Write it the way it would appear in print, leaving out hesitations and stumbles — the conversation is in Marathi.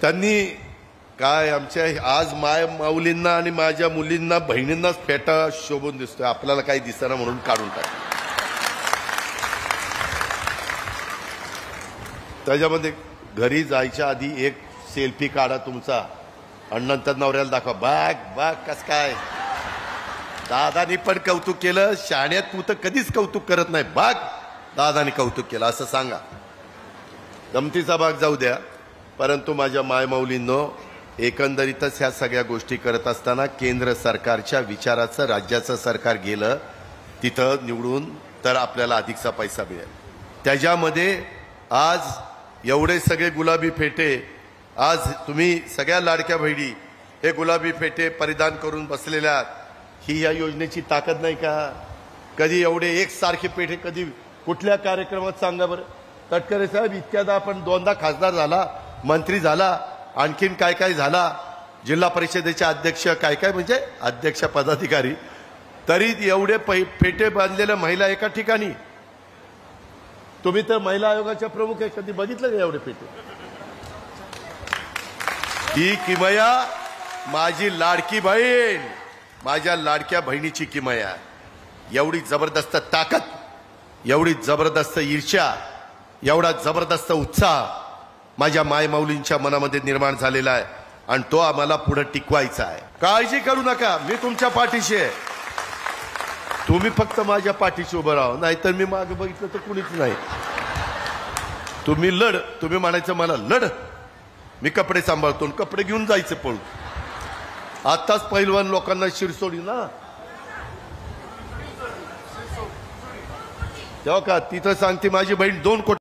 त्यांनी काय आमच्या आज माय माऊलींना आणि माझ्या मुलींना बहिणींनाच फेटा शोभून दिसतोय, आपल्याला काही दिसना म्हणून काढून टाक. त्याच्यामध्ये घरी जायच्या आधी एक सेल्फी काढा तुमचा आणि नंतर नवऱ्याला दाखवा, बाग बाग कस काय. दादानी पण कौतुक केलं, शाण्यात तू तर कधीच कौतुक करत नाही, बाग दादानी कौतुक केलं असं सांगा. गमतीचा भाग जाऊ द्या, परंतु माझ्या मायमाऊलींनो, एकंदरीतच ह्या सगळ्या गोष्टी करत असताना केंद्र सरकारच्या विचाराचं राज्याचं सरकार गेलं तिथं निवडून तर आपल्याला अधिकचा पैसा मिळेल. त्याच्यामध्ये आज एवढे सगळे गुलाबी फेटे, आज तुम्ही सगळ्या लाडक्या बहिणी हे गुलाबी फेटे परिधान करून बसलेल्या, ही या योजनेची ताकद नाही का? कधी एवढे एकसारखे पेठे कधी कुठल्या कार्यक्रमात सांगा बरं. तटकरे साहेब इतक्यादा आपण दोनदा खासदार झाला, मंत्री झाला, आणखीन काय काय झाला, जिल्हा परिषदेचे अध्यक्ष, काय काय म्हणजे अध्यक्ष पदाधिकारी, तरी एवढे फेटे बांधलेल्या महिला एका ठिकाणी. तुम्ही तर महिला आयोगाच्या प्रमुख आहे, कधी बघितलं का एवढे फेटे? ही किमया माझी लाडकी बहीण, माझ्या लाडक्या बहिणीची किमया. एवढी जबरदस्त ताकद, एवढी जबरदस्त ईर्ष्या, एवढा जबरदस्त उत्साह माझ्या मायमाऊलींच्या मनामध्ये निर्माण झालेला आहे आणि तो आम्हाला पुढे टिकवायचा आहे. काळजी करू नका, मी तुमच्या पाठीशी आहे. तुम्ही फक्त माझ्या पाठीशी उभं राहा, नाहीतर मी मागे बघितलं तर कुणीच नाही. तुम्ही लढ, तुम्ही म्हणायचं मला लढ, मी कपडे सांभाळतो, कपडे घेऊन जायचं पळून. आताच पैलवान लोकांना शिरसोडी ना, तेव्हा का तिथं सांगते माझी बहीण 2 कोटी